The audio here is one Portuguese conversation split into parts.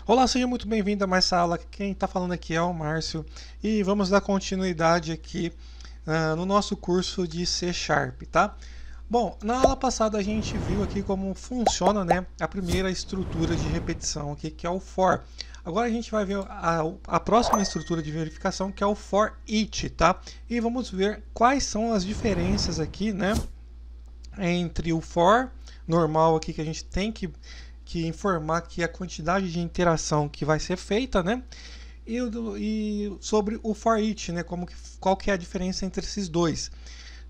Olá, seja muito bem-vindo a mais essa aula. Quem está falando aqui é o Márcio e vamos dar continuidade aqui no nosso curso de C Sharp, tá? Bom, na aula passada a gente viu aqui como funciona, né, a primeira estrutura de repetição aqui, que é o for. Agora a gente vai ver a próxima estrutura de verificação, que é o for each, tá? E vamos ver quais são as diferenças aqui, né, entre o for normal aqui que a gente tem que informar que a quantidade de interação que vai ser feita, né? E sobre o for each, né? Qual que é a diferença entre esses dois,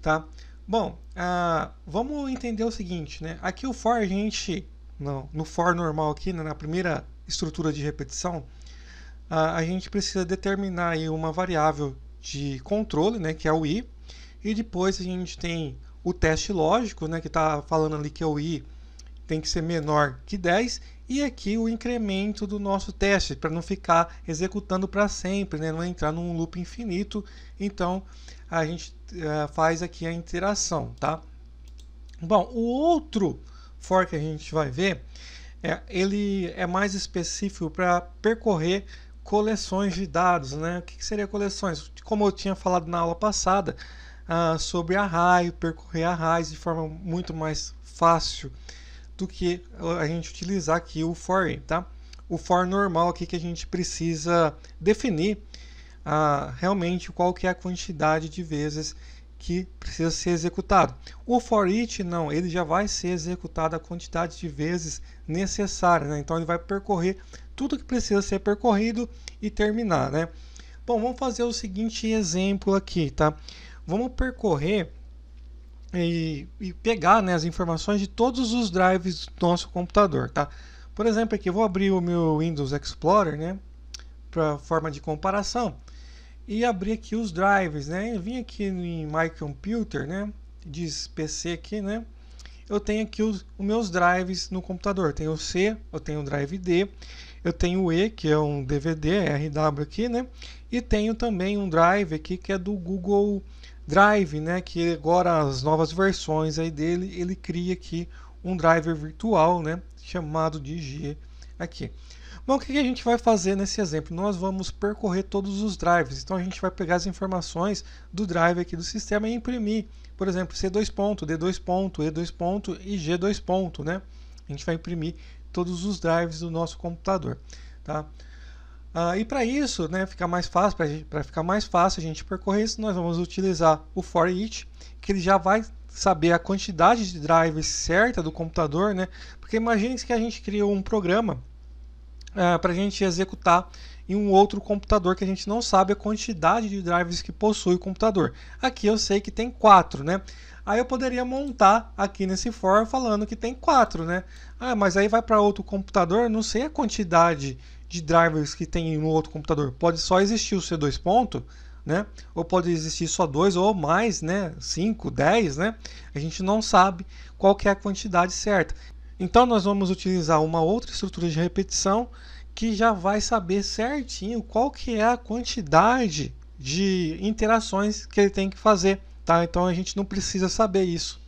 tá? Bom, vamos entender o seguinte, né? Aqui o for a gente, no for normal aqui, né, na primeira estrutura de repetição, a gente precisa determinar aí uma variável de controle, né, que é o i, e depois a gente tem o teste lógico, né, que está falando ali que o i tem que ser menor que 10, e aqui o incremento do nosso teste, para não ficar executando para sempre, né? Não entrar num loop infinito. Então, a gente faz aqui a interação, tá? Bom, o outro for que a gente vai ver, ele é mais específico para percorrer coleções de dados, né? O que seria coleções? Como eu tinha falado na aula passada, sobre array, percorrer arrays de forma muito mais fácil do que a gente utilizar aqui o for, tá? O for normal aqui que a gente precisa definir realmente qual que é a quantidade de vezes que precisa ser executado. O for each não, ele já vai ser executado a quantidade de vezes necessária, né? Então ele vai percorrer tudo que precisa ser percorrido e terminar, né? Bom, vamos fazer o seguinte exemplo aqui, tá? Vamos percorrer e pegar, né, as informações de todos os drives do nosso computador, tá? Por exemplo, aqui eu vou abrir o meu Windows Explorer, né, para forma de comparação, e abrir aqui os drives, né? Eu vim aqui em My Computer, né, diz PC aqui, né? Eu tenho aqui os meus drives no computador. Tenho o C, eu tenho o drive D, eu tenho o E, que é um DVD, RW aqui, né? E tenho também um drive aqui que é do Google Drive, né? Que agora as novas versões aí dele, ele cria aqui um driver virtual, né? Chamado de G aqui. Bom, o que a gente vai fazer nesse exemplo? Nós vamos percorrer todos os drives. Então a gente vai pegar as informações do drive aqui do sistema e imprimir. Por exemplo, C2 ponto, D2 ponto, E2 ponto e G2 ponto, né? A gente vai imprimir todos os drives do nosso computador, tá? E para isso, né, ficar mais fácil, para ficar mais fácil a gente percorrer isso, nós vamos utilizar o for each, que ele já vai saber a quantidade de drives certa do computador, né? Porque imagine que a gente criou um programa para a gente executar em um outro computador que a gente não sabe a quantidade de drives que possui o computador. Aqui eu sei que tem 4, né? Aí eu poderia montar aqui nesse for falando que tem 4, né? Mas aí vai para outro computador, não sei a quantidade de drivers que tem no outro computador. Pode só existir o C2 ponto, né? Ou pode existir só 2 ou mais, né? 5, 10, né? A gente não sabe qual que é a quantidade certa. Então nós vamos utilizar uma outra estrutura de repetição que já vai saber certinho qual que é a quantidade de interações que ele tem que fazer, tá? Então a gente não precisa saber isso.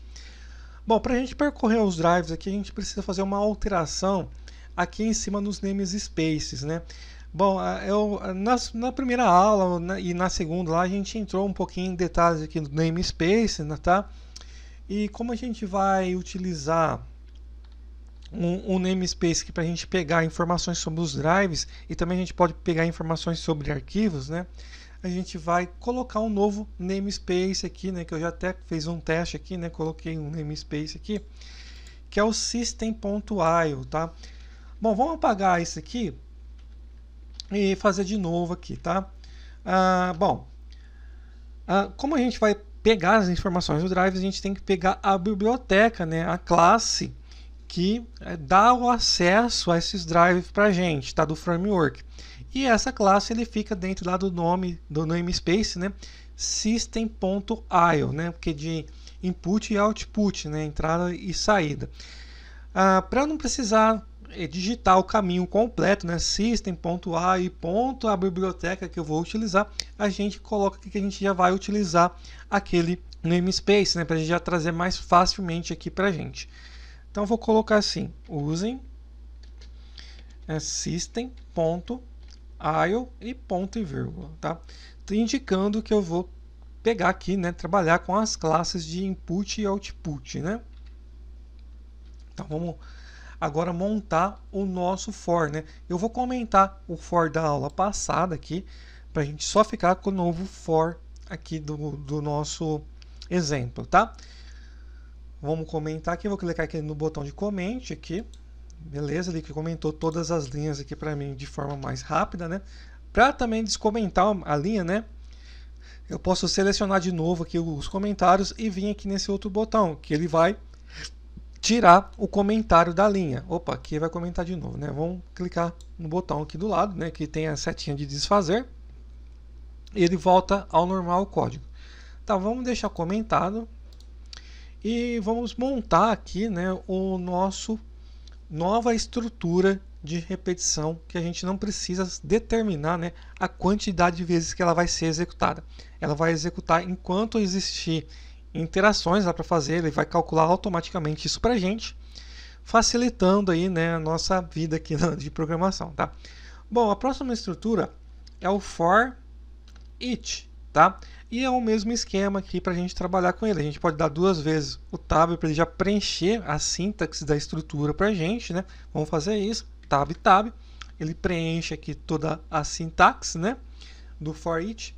Bom, para a gente percorrer os drives aqui, a gente precisa fazer uma alteração aqui em cima nos namespaces, né? Bom, na primeira aula e na segunda lá a gente entrou um pouquinho em detalhes aqui do namespace, né, tá? E como a gente vai utilizar um namespace para a gente pegar informações sobre os drives e também a gente pode pegar informações sobre arquivos, né? A gente vai colocar um novo namespace aqui, né? Que eu já até fiz um teste aqui, né? Coloquei um namespace aqui, que é o system.io, tá? Bom, vamos apagar isso aqui e fazer de novo aqui, tá? Como a gente vai pegar as informações do drive, a gente tem que pegar a biblioteca, né? A classe que dá o acesso a esses drives para a gente, tá? Do framework. E essa classe ele fica dentro lá do nome do namespace, né? System.io, né? Porque de input e output, né? Entrada e saída. Para não precisar digitar o caminho completo, né? System.io e ponto a biblioteca que eu vou utilizar, a gente coloca aqui que a gente já vai utilizar aquele namespace, né? Para a gente já trazer mais facilmente aqui para a gente. Então vou colocar assim, usem system.io e ponto e vírgula, tá? Indicando que eu vou pegar aqui, né, trabalhar com as classes de input e output, né? Então vamos agora montar o nosso for, né? Eu vou comentar o for da aula passada aqui, para a gente só ficar com o novo for aqui do nosso exemplo, tá? Vamos comentar aqui, vou clicar aqui no botão de comente aqui, beleza? Ele que comentou todas as linhas aqui para mim de forma mais rápida, né? Para também descomentar a linha, né? Eu posso selecionar de novo aqui os comentários e vir aqui nesse outro botão, que ele vai tirar o comentário da linha. Opa, aqui vai comentar de novo, né? Vamos clicar no botão aqui do lado, né? Que tem a setinha de desfazer. E ele volta ao normal o código. Tá, vamos deixar comentado. E vamos montar aqui, né, o nosso nova estrutura de repetição, que a gente não precisa determinar, né, a quantidade de vezes que ela vai ser executada. Ela vai executar enquanto existir interações lá para fazer, ele vai calcular automaticamente isso para a gente, facilitando aí, né, a nossa vida aqui de programação, tá? Bom, a próxima estrutura é o for each, tá? E é o mesmo esquema aqui para a gente trabalhar com ele. A gente pode dar duas vezes o tab para ele já preencher a sintaxe da estrutura para a gente, né? Vamos fazer isso, tab, tab. Ele preenche aqui toda a sintaxe, né, do for each.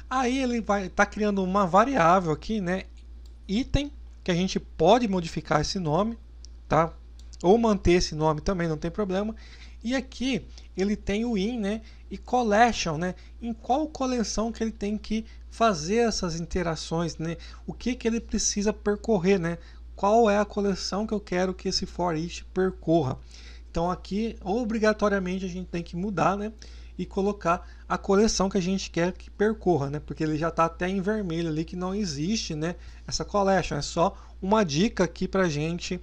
Aí ele vai estar criando uma variável aqui, né, item, que a gente pode modificar esse nome, tá? Ou manter esse nome também, não tem problema. E aqui ele tem o in, né, e collection, né, em qual coleção que ele tem que fazer essas interações, né? O que ele precisa percorrer, né? Qual é a coleção que eu quero que esse for each percorra. Então aqui obrigatoriamente a gente tem que mudar, né, e colocar a coleção que a gente quer que percorra, né? Porque ele já está até em vermelho ali que não existe, né, essa collection. É só uma dica aqui para a gente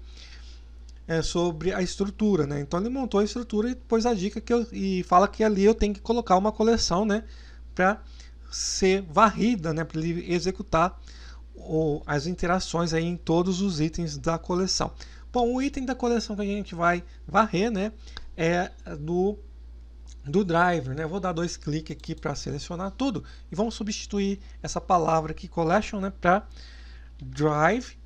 sobre a estrutura, né? Então ele montou a estrutura e pôs a dica e fala que ali eu tenho que colocar uma coleção, né, para ser varrida, né, para ele executar as interações aí em todos os itens da coleção. Bom, o item da coleção que a gente vai varrer, né, é do driver, né? Eu vou dar dois cliques aqui para selecionar tudo e vamos substituir essa palavra aqui collection, né, para drive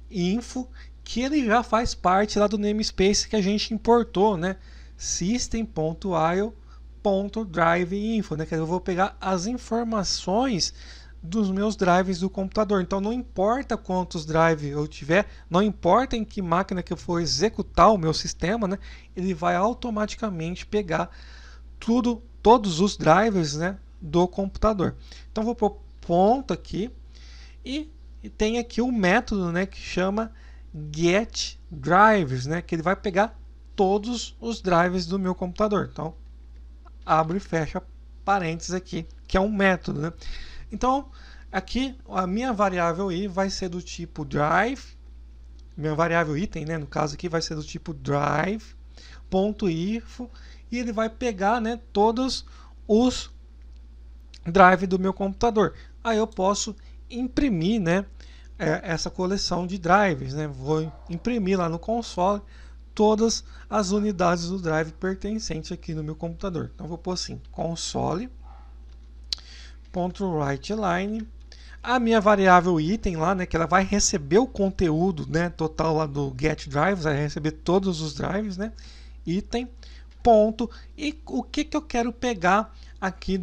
info, que ele já faz parte lá do namespace que a gente importou, né? System.io.driveinfo, né? Que eu vou pegar as informações dos meus drives do computador. Então não importa quantos drives eu tiver, não importa em que máquina que eu for executar o meu sistema, né? Ele vai automaticamente pegar todos os drivers, né, do computador. Então vou pôr ponto aqui e tem aqui o método, né, que chama getDrivers, né, que ele vai pegar todos os drivers do meu computador. Então abre e fecha parênteses aqui, que é um método, né? Então aqui a minha variável i vai ser do tipo drive, minha variável item, né, no caso aqui vai ser do tipo drive.info, e ele vai pegar, né, todos os drives do meu computador. Aí eu posso imprimir, né, essa coleção de drives, né? Vou imprimir lá no console todas as unidades do drive pertencentes aqui no meu computador. Então vou pôr assim, console.writeLine, a minha variável item lá, né, que ela vai receber o conteúdo, né, total lá do getDrives, vai receber todos os drives, né, item, ponto, e o que eu quero pegar aqui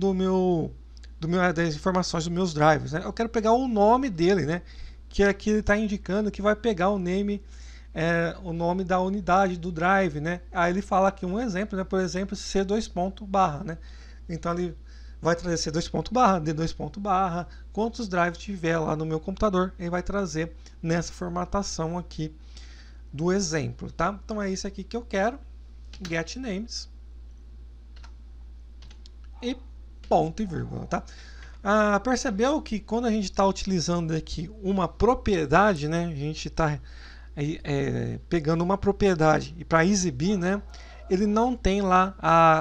das informações dos meus drives, né? Eu quero pegar o nome dele, né, que aqui ele está indicando que vai pegar o nome da unidade do drive, né? Aí ele fala aqui um exemplo, né? Por exemplo, C2.barra, né? Então ele vai trazer C2.barra, D2.barra, quantos drives tiver lá no meu computador, ele vai trazer nessa formatação aqui do exemplo, tá? Então é isso aqui que eu quero, get names e ponto e vírgula, tá? Percebeu que quando a gente está utilizando aqui uma propriedade, né, a gente está pegando uma propriedade e para exibir, né, ele não tem lá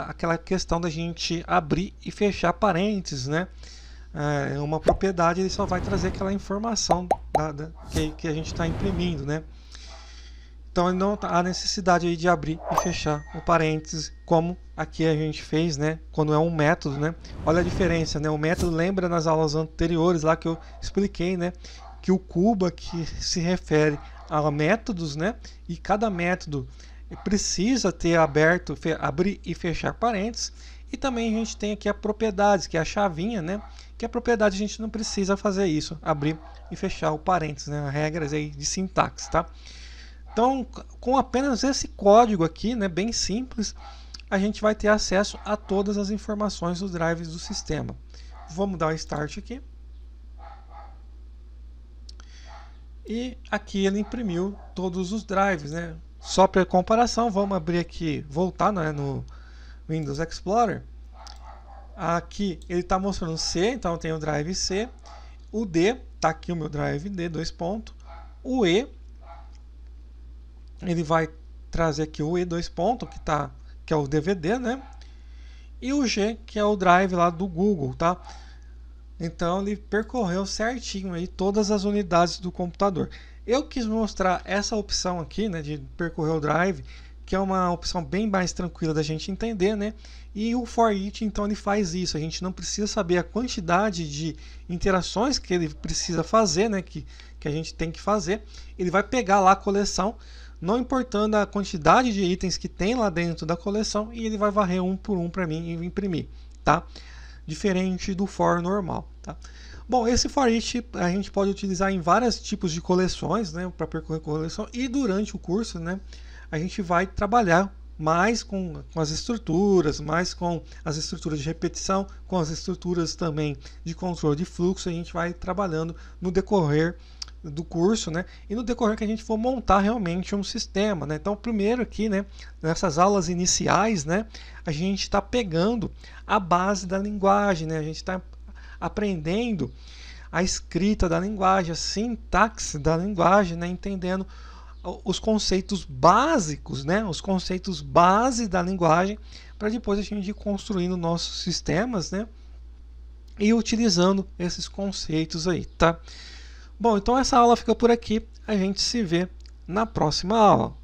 aquela questão da gente abrir e fechar parênteses, né? Uma propriedade, ele só vai trazer aquela informação que a gente está imprimindo, né? Então não há necessidade aí de abrir e fechar o parênteses, como aqui a gente fez, né? Quando é um método, né? Olha a diferença, né? O método lembra nas aulas anteriores lá que eu expliquei, né? Que o cubo aqui se refere a métodos, né? E cada método precisa ter aberto, abrir e fechar parênteses. E também a gente tem aqui a propriedades, que é a chavinha, né? Que a propriedade a gente não precisa fazer isso, abrir e fechar o parênteses, né? Regras aí de sintaxe, tá? Então, com apenas esse código aqui, né, bem simples, a gente vai ter acesso a todas as informações dos drives do sistema. Vamos dar o start aqui. E aqui ele imprimiu todos os drives, né? Só para comparação, vamos abrir aqui, voltar, né, no Windows Explorer. Aqui ele está mostrando C, então tem o drive C. O D, está aqui o meu drive D, 2 pontos. O E, ele vai trazer aqui o E, 2 pontos, que é o DVD, né? E o G, que é o drive lá do Google, tá? Então ele percorreu certinho aí todas as unidades do computador. Eu quis mostrar essa opção aqui, né, de percorrer o drive, que é uma opção bem mais tranquila da gente entender, né? E o for each, então, ele faz isso. A gente não precisa saber a quantidade de interações que ele precisa fazer, né? Que a gente tem que fazer. Ele vai pegar lá a coleção, não importando a quantidade de itens que tem lá dentro da coleção, e ele vai varrer um por um para mim e imprimir, tá? Diferente do for normal, tá? Bom, esse for each a gente pode utilizar em vários tipos de coleções, né, para percorrer coleção, e durante o curso, né, a gente vai trabalhar mais com as estruturas, mais com as estruturas de repetição, com as estruturas também de controle de fluxo. A gente vai trabalhando no decorrer do curso, né? E no decorrer que a gente for montar realmente um sistema, né? Então, primeiro aqui, né, nessas aulas iniciais, né, a gente está pegando a base da linguagem, né? A gente está aprendendo a escrita da linguagem, a sintaxe da linguagem, né? Entendendo os conceitos básicos, né? Os conceitos base da linguagem, para depois a gente ir construindo nossos sistemas, né? E utilizando esses conceitos aí, tá? Bom, então essa aula fica por aqui. A gente se vê na próxima aula.